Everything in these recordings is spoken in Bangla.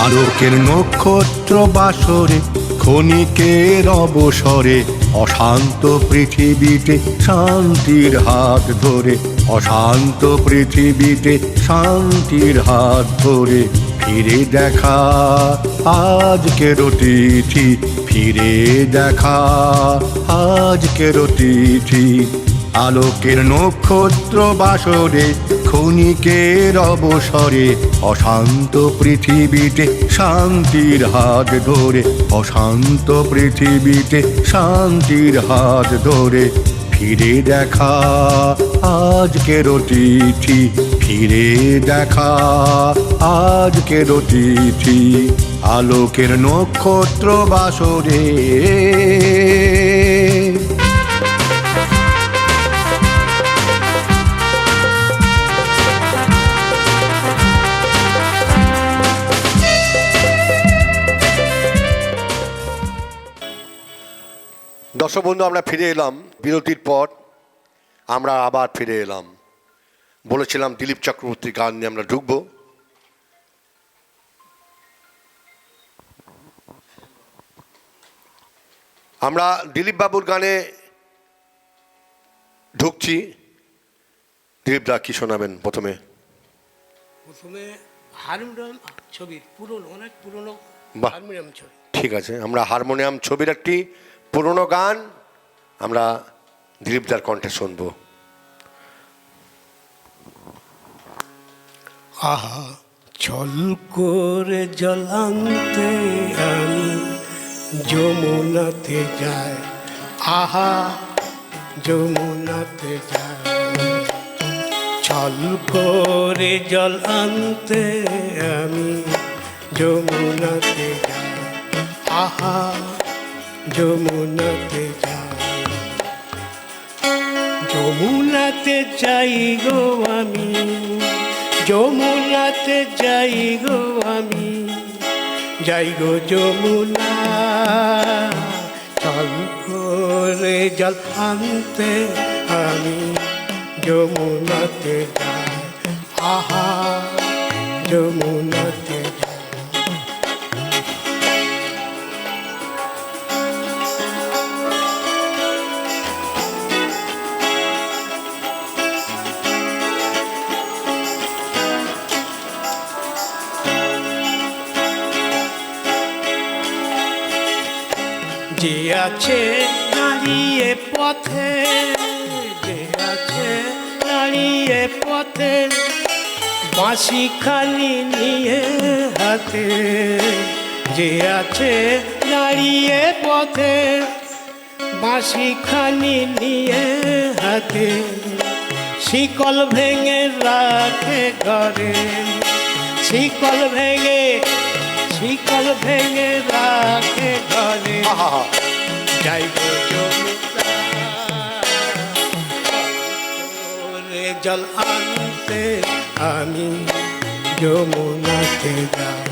আলোকের নক্ষত্র বাসরে ক্ষণিকের অবসরে অশান্ত পৃথিবীতে শান্তির হাত ধরে, অশান্ত পৃথিবীতে শান্তির হাত ধরে ফিরে দেখা আজকের তিথি, ফিরে দেখা আজকের তিথি। আলোকের নক্ষত্র বাসরে ক্ষণিকের অবসরে অশান্ত পৃথিবীতে শান্তির হাত ধরে, অশান্ত পৃথিবীতে শান্তির হাত ধরে ফিরে দেখা আজকের তিথি, ফিরে দেখা আজকের তিথি। আলোকের নক্ষত্র বাসরে দর্শক বন্ধু, আমরা ফিরে এলাম বিরতির পর। আমরা আবার ফিরে এলাম। বলেছিলাম দিলীপ চক্রবর্তীর গান নিয়ে আমরা ঢুকবো। আমরা দিলীপ বাবুর গানে ঢুকছি। দিলীপ দা কি শোনাবেন প্রথমে? হারমোনিয়াম ছবির পুরনো, অনেক পুরনো হারমোনিয়াম ছবি। ঠিক আছে, আমরা হারমোনিয়াম ছবির একটি পুরনো গান আমরা দিলীপদার কণ্ঠে শুনব। আহা ছল করে জল আনতে আমি যমুনাতে যাই, আহা যমুনাতে যাই। ছল করে জল আনতে আমি যমুনাতে যাই, আহা যমুনাতে যাই। যমুনাতে যাই গো আমি, যমুনাতে যাই গো আমি, যাই গো যমুনা। ছল করে জল আনতে আমি যমুনাতে যাই, আহা যমুনাতে যাই। যে আছে দাঁড়িয়ে পথে, যে আছে দাঁড়িয়ে পথে, বাঁশি খালি নিয়ে হাতে। যে আছে দাঁড়িয়ে পথে, বাঁশি খালি নিয়ে হাতে। শিকল ভেঙে রাখে ঘরে, শিকল ভেঙে, শিকল ভেঙে রাখে ঘরে। যাইব যমুনা জল আনতে আমি যমুনাতে যাই,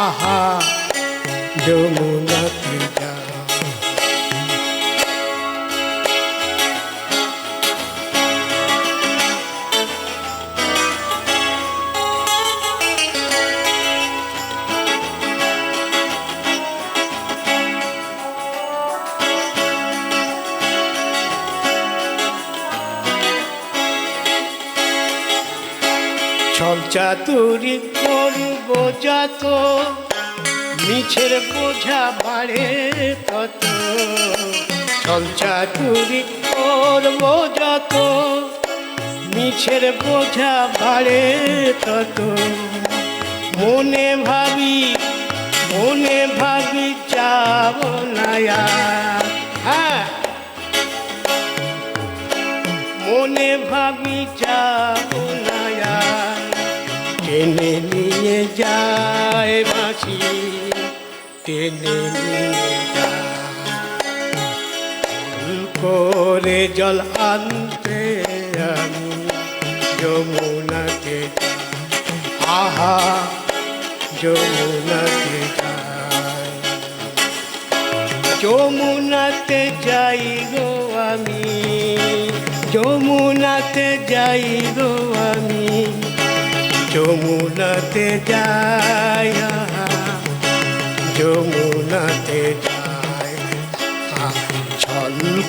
আহা যমুনাতে যাই। ছল চাতুরি করব যত, মিছের বোঝা বাড়ে তত। ছল চাতুরি করব যত, মিছের বোঝা বাড়ে তত। মনে ভাবি, মনে ভাবি যাব না আর, হ্যাঁ মনে ভাবি যাব না আর। টেনে নিয়ে যায় বাঁশি, টেনে নিয়ে যায়। করে জল আনতে আমি যমুনাতে যাই, আহা যমুনাতে যাই। যমুনাতে যাই গো আমি, যমুনাতে যাই গো আমি, যমুনাতে যাই।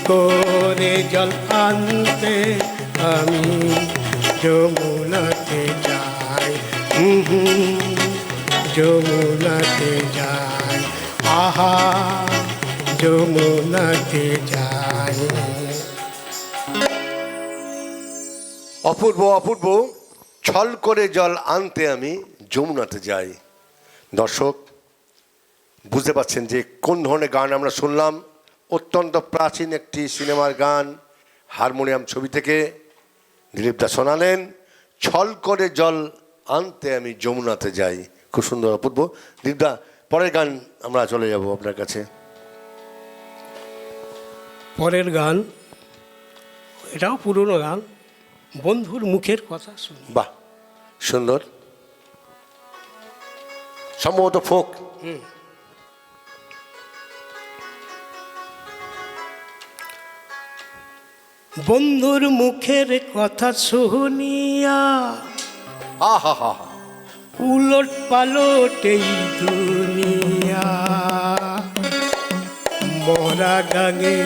করে জল আনতে আমি যমুনাতে যাই, যমুনাতে যাই, আহা যমুনাতে যাই। অপূর্ব অপূর্ব, ছল করে জল আনতে আমি যমুনাতে যাই। দর্শক বুঝতে পারছেন যে কোন ধরনের গান আমরা শুনলাম। অত্যন্ত প্রাচীন একটি সিনেমার গান, হারমোনিয়াম ছবি থেকে দিলীপদা শোনালেন, ছল করে জল আনতে আমি যমুনাতে যাই। খুব সুন্দর, অপূর্ব। দিলীপদা, পরের গান আমরা চলে যাব আপনার কাছে। পরের গান এটাও পুরনো গান, বন্ধুর মুখের কথা শুনি। বাহ, সুন্দর, সম্ভবত ফোক। বন্ধুর মুখের কথা শুনিয়া আহা হা হা, উলট পালট এই দুনিয়া, মরা গাঙে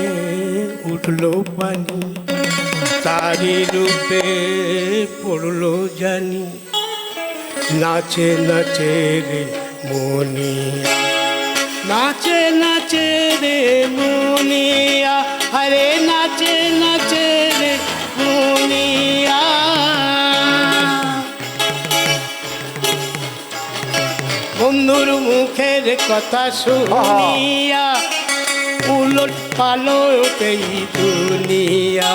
উঠলো পানি, তারি রূপে পড়লো জানি, নাচে নাচে রে মনিয়া, নাচে নাচে রে মনিয়া, আরে নাচে নাচে রে মনিয়া। বন্ধুর মুখের কথা শুনিয়া উলট পালট এই দুনিয়া,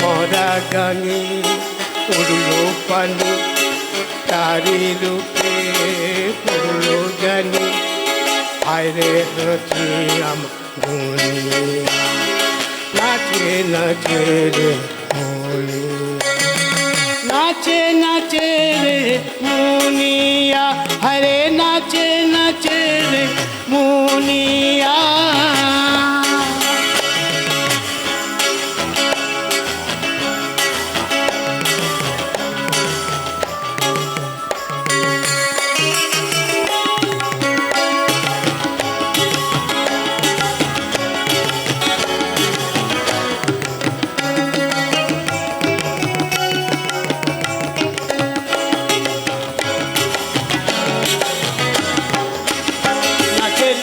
মরা গাঙে উড়লো পানি, তারি রূপে পড়লো জানি, আরে নাচে আমার দুনিয়া, নাচে নাচে রে মনিয়া, নাচে নাচে রে মুনিয়া, হরে নাচে নাচে রে মুনিয়া।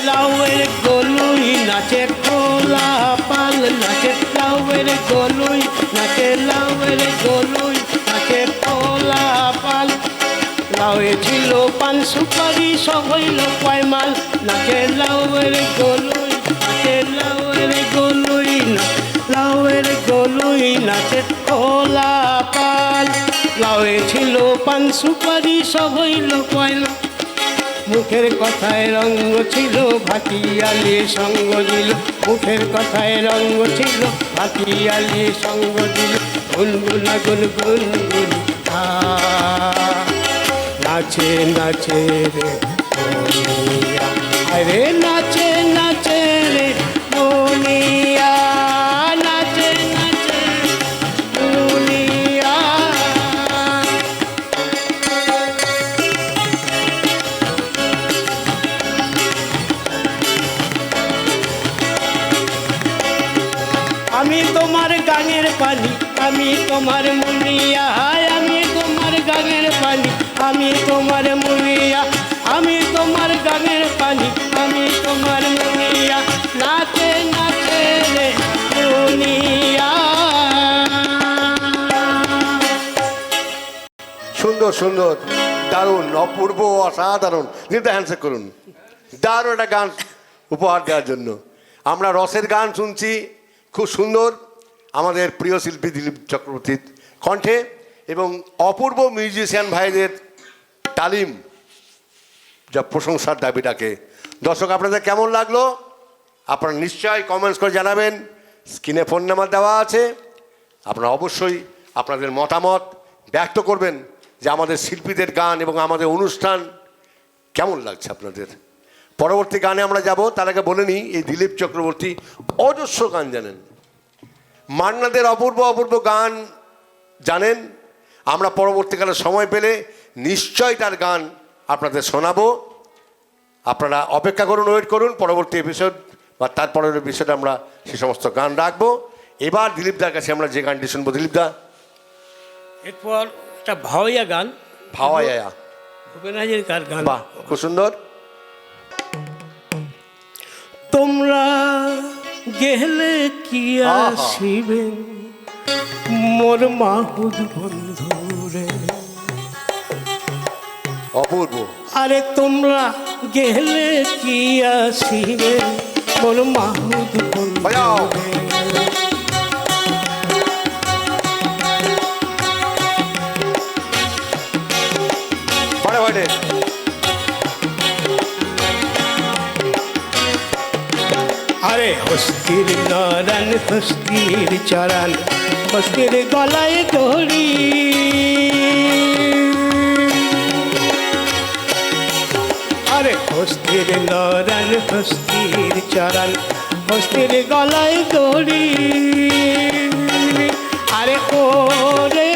লাউয়ের গলুই নাচে খোলা পাল, নাচে লাউয়ের গলুই, নাচে লাউয়ের গলুই, নাচে খোলা পাল, লাউয়ে ছিল পান সুপারি সব হইল পয়মাল, নাচে লাউয়ের গলুই, নাচে লাউয়ের গলুই, লাউয়ের গলুই, নাচে খোলা পাল, লাউয়ে ছিল পান সুপারি সব হইল পয়মাল, মুখের কথায় রঙ্গ ছিল ভাটিয়ালি সঙ্গ দিল, মুখের কথায় রঙ্গ ছিল ভাটিয়ালি সঙ্গ দিল, গুনগুনা গুনগুন গুন, নাচে নাচে রে মনিয়া, আরে নাচে নাচে রে মনিয়া, নাচে নাচে মনিয়া। আমি তোমার গাঙের পানি, আমি তোমার মুনিয়া, আমি তোমার গাঙের পানি, আমি তোমার মুনিয়া, আমি তোমার গাঙের পানি, আমি তোমার মুনিয়া, নাচে নাচে রে মুনিয়া। সুন্দর সুন্দর, দারুণ, অপূর্ব, অসাধারণ। দিলীপদা হ্যান্ডশেক করুন, দারুণ একটা গান উপহার দেওয়ার জন্য। আমরা রসের গান শুনছি, খুব সুন্দর, আমাদের প্রিয় শিল্পী দিলীপ চক্রবর্তীর কণ্ঠে এবং অপূর্ব মিউজিশিয়ান ভাইদের তালিম, যা প্রশংসার দাবি ডাকে। দর্শক, আপনাদের কেমন লাগলো আপনারা নিশ্চয়ই কমেন্টস করে জানাবেন। স্ক্রিনে ফোন নাম্বার দেওয়া আছে, আপনারা অবশ্যই আপনাদের মতামত ব্যক্ত করবেন যে আমাদের শিল্পীদের গান এবং আমাদের অনুষ্ঠান কেমন লাগছে আপনাদের। পরবর্তী গানে আমরা যাব, তার আগে বলে নিই এই দিলীপ চক্রবর্তী অজস্র গান জানেন, মান্নাদের অপূর্ব অপূর্ব গান জানেন। আমরা পরবর্তীকালে সময় পেলে নিশ্চয়ই তার গান আপনাদের শোনাবো। আপনারা অপেক্ষা করুন, ওয়েট করুন, পরবর্তী এপিসোড বা তারপরের বিষয়টা আমরা সে সমস্ত গান রাখবো। এবার দিলীপদার কাছে আমরা যে গানটি শুনবো, দিলীপদা। এরপর একটা ভাওয়াইয়া গান, ভাওয়াইয়া, ভূপেন হাজারিকার গান। বাহ, খুব সুন্দর। তোমরা গেলে কি আসিবে মোর মাহুদ বন্ধু রে। অপূর্ব। আরে তোমরা গেলে কি আসিবে মোর মাহুদ বন্ধু বাজাও। রে। বাড়ে বাড়ে। আরে হস্তির নরান হস্তির চরান হস্তির গলায় দড়ি। আরে হস্তির নরান হস্তির চরান হস্তির গলায় দড়ি। আরে ওরে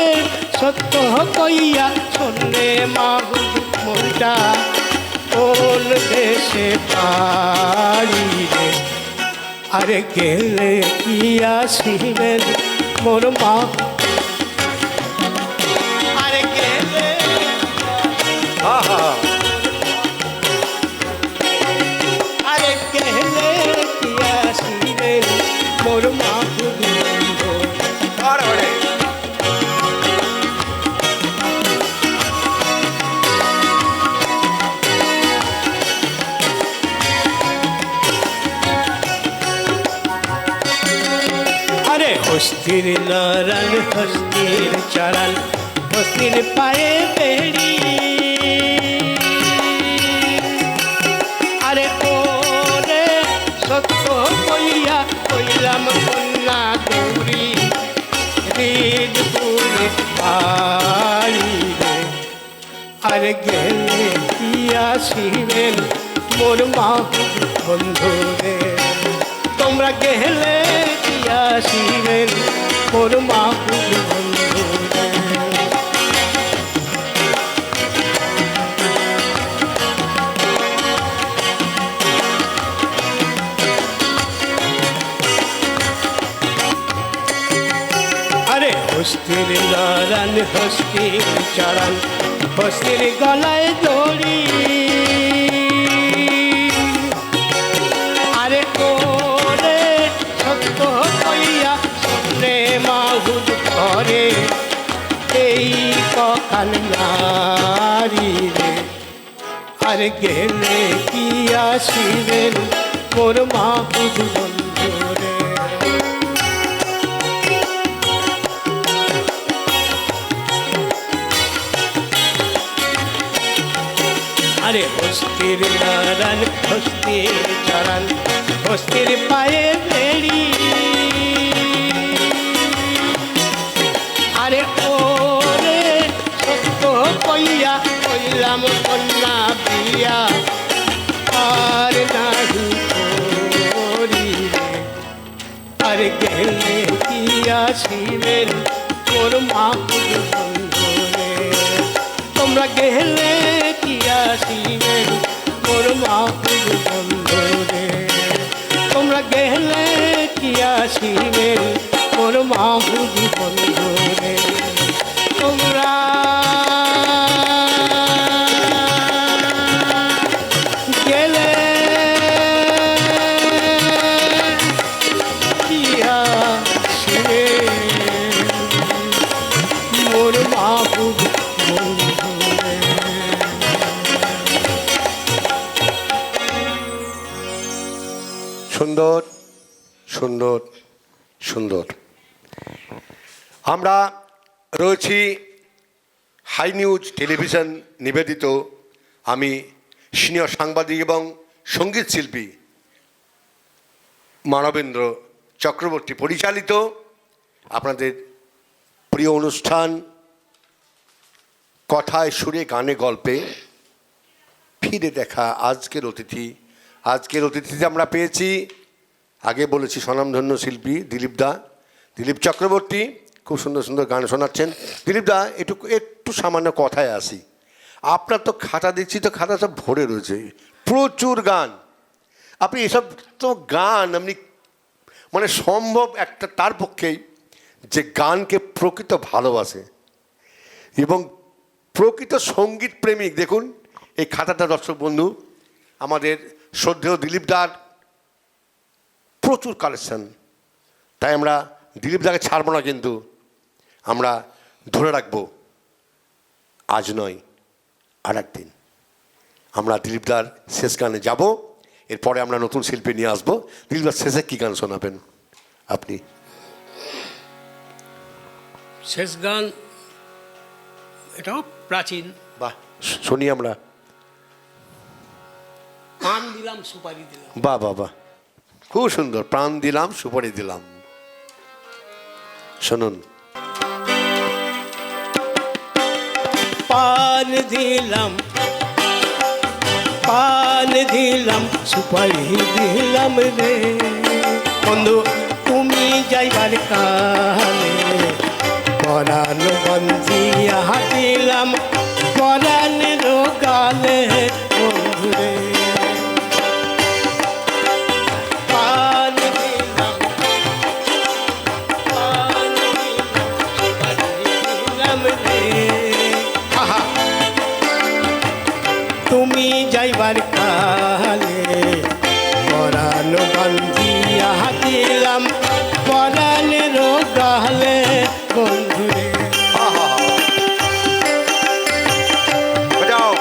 সত্য কইয়া শোনে মাহুদ মনটা কোন দেশে পাড়ি রে। আরে গেলে কি আসিবেন মোর মা। আরে গেলে আহা, আরে গেলে কি আসিবেন মোর মা। বাড়ে বাড়ে। আরে হস্তির নরান হস্তির চরান হস্তির পায়ে বেড়ি। আরে ওরে সত্য কইয়া কইলাম কন্যা গৌরী হৃদ পুরে পাড়ি রে। আরে গেলে কি আসিবেন মোর মাহুদ বন্ধু রে। তোমরা গেলে কি আসিবেন মোর মাহুদ বন্ধু রে। আরে হস্তির লড়ান হস্তির চড়ান হস্তির গলায় দড়ি। আরে ওরে সত্য কইয়া শুনে মাহুদ করে এই কখান নারী রে। আরে গেলে কি আসিবেন মোর মাহুদ বন্ধু রে। আরে হস্তির নারান হস্তির চরান হস্তির পায়ে বেড়ি। আরে ওরে সত্য কইয়া কইলাম কন্যা বিয়া আর নাহি করি রে। আরে গেলে কি আসিবেন মোর মাহুদ বন্ধু রে। তোমরা গেলে কি আসিবেন মোর মাহুদ বন্ধু রে। তোমরা গেলে কি আসিবেন মোর মাহুদ বন্ধু রে। তোমরা গেলে কি আসিবেন মোর মাহুদ বন্ধু রে। সুন্দর সুন্দর সুন্দর। আমরা রয়েছি হাই নিউজ টেলিভিশন নিবেদিত, আমি সিনিয়র সাংবাদিক এবং সঙ্গীত শিল্পী মানবেন্দ্র চক্রবর্তী পরিচালিত আপনাদের প্রিয় অনুষ্ঠান কথায় সুরে গানে গল্পে ফিরে দেখা আজকের অতিথি। আজকের অতিথিতে আমরা পেয়েছি, আগে বলেছি, স্বনামধন্য শিল্পী দিলীপ চক্রবর্তী। খুব সুন্দর সুন্দর গান শোনাচ্ছেন। দিলীপদা, একটু সামান্য কথায় আসি। আপনার তো খাতা দেখছি, তো খাতা সব ভরে রয়েছে, প্রচুর গান। আপনি এসব তো গান আপনি মানে সম্ভব একটা তার পক্ষেই যে গানকে প্রকৃত ভালোবাসে এবং প্রকৃত সঙ্গীত প্রেমিক। দেখুন এই খাতাটা দর্শক বন্ধু, আমাদের শ্রদ্ধেয় দিলীপ দার প্রচুর কালেকশন, তাই আমরা দিলীপ দাকে ছাড়বো না, কিন্তু আমরা ধরে রাখবো আজ নয় আর একদিন আমরা দিলীপ দার শেষ গানে যাব। এরপরে আমরা নতুন শিল্পী নিয়ে আসবো। দিলীপ দার শেষে কী গান শোনাবেন আপনি? শেষ গান এটাও প্রাচীন। বাহ, শুনি আমরা। পান দিলাম সুপারি দিলাম। বাহ বাহ বাহ, খুব সুন্দর। প্রাণ দিলাম সুপারি দিলাম, শুনুন। পান দিলাম, পান দিলাম সুপারি দিলাম রে বন্ধু তুমি যাইবার কালে, পরাণ বন্ধিয়া দিলাম পরাণের গালে বন্ধু রে। পান দিলাম, পান দিলাম রে, আহা তুমি যাইবার কালে, পরাণ বন্ধিয়া দিলাম পরাণের গালে বন্ধু রে। বাজাও।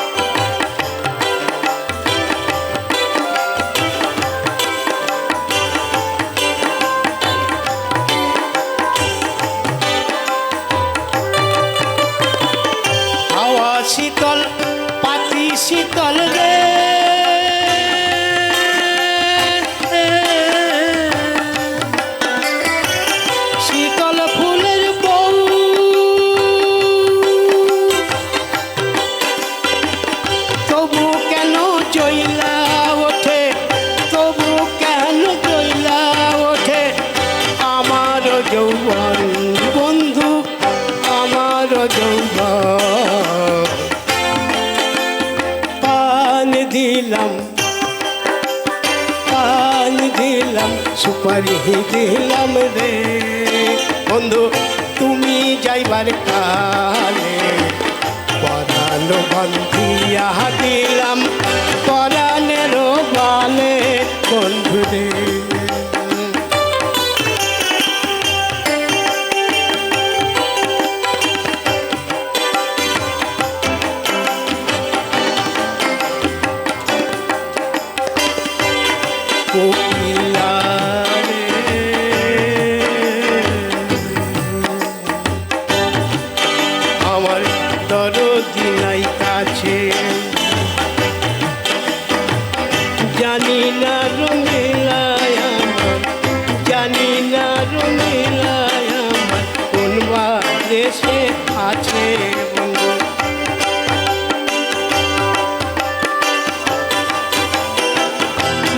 হাওয়া শীতল পাতি শীতল রে, শীতল ফুলের বউ তবু কেন জইলা ওঠে, তবু কেন জইলা ওঠে আমার যৌবন বন্ধু, আমার যৌবন। পান দিলাম, পান দিলাম সুপারি দিলাম রে বন্ধু তুমি যাইবার কালে, পরাণ বন্ধিয়া দিলাম পরাণের গালে বন্ধু রে। কোকিলা রে, আমার দরদি নাই কাছে, জানি না রঙিলায় আমার, জানি না রঙিলায় আমার কোন বা দেশে আছে বন্ধু।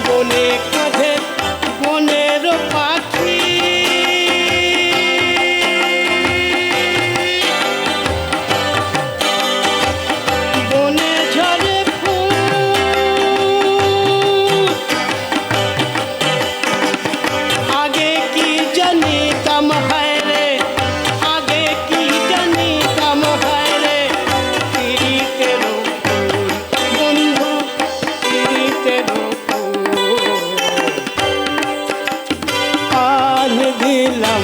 বনে কাঁধে বনের পাখি, বনে ঝরে ফুল, আগে কি জানিতাম হায় রে, আগে কি জানিতাম হায় রে, পিরিতের ফুল বন্ধু, পিরিতের ফুল। পান দিলাম,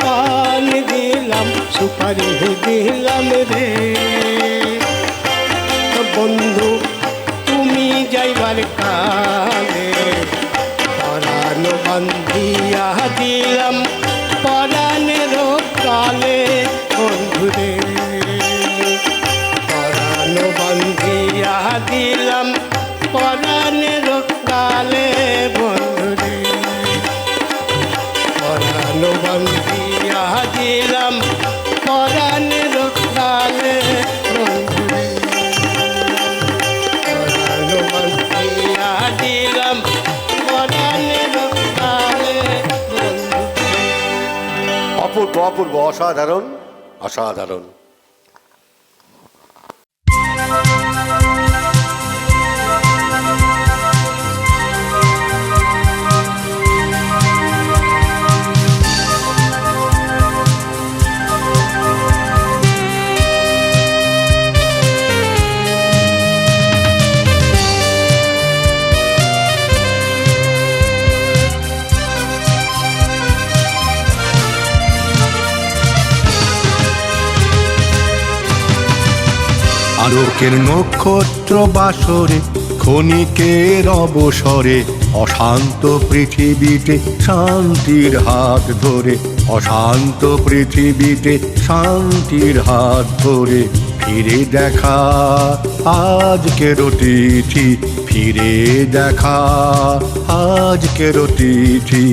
পান দিলাম সুপারি দিলাম রে বন্ধু তুমি যাইবার কালে, পরাণ বন্ধিয়া দিলাম পরাণের কালে বন্ধু রে। পরাণ বন্ধিয়া দিলাম পরাণের কালে বন্ধু রে, পরাণ বন্ধিয়া দিলাম পরাণের কালে বন্ধু রে, পরাণ বন্ধিয়া দিলাম পরাণের কালে বন্ধু রে। অপূর্ব অপূর্ব, অসাধারণ অসাধারণ। আলোকের নক্ষত্র বাসরে ক্ষণিকের অবসরে অশান্ত পৃথিবীতে শান্তির হাত ধরে, অশান্ত পৃথিবীতে শান্তির হাত ধরে ফিরে দেখা আজকের অতিথি, ফিরে দেখা আজকের অতিথি।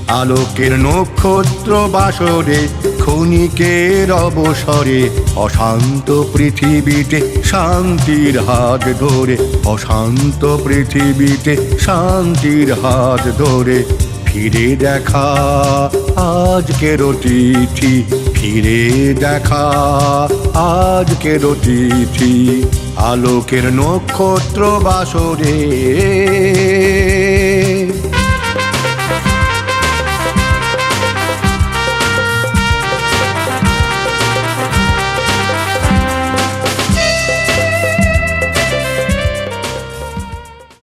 আলোকের নক্ষত্র বাসরে ক্ষণিকের অবসরে অশান্ত পৃথিবীতে শান্তির হাত ধরে, অশান্ত পৃথিবীতে শান্তির হাত ধরে ফিরে দেখা আজকের অতিথি, ফিরে দেখা আজকের অতিথি। আলোকের নক্ষত্র বাসরে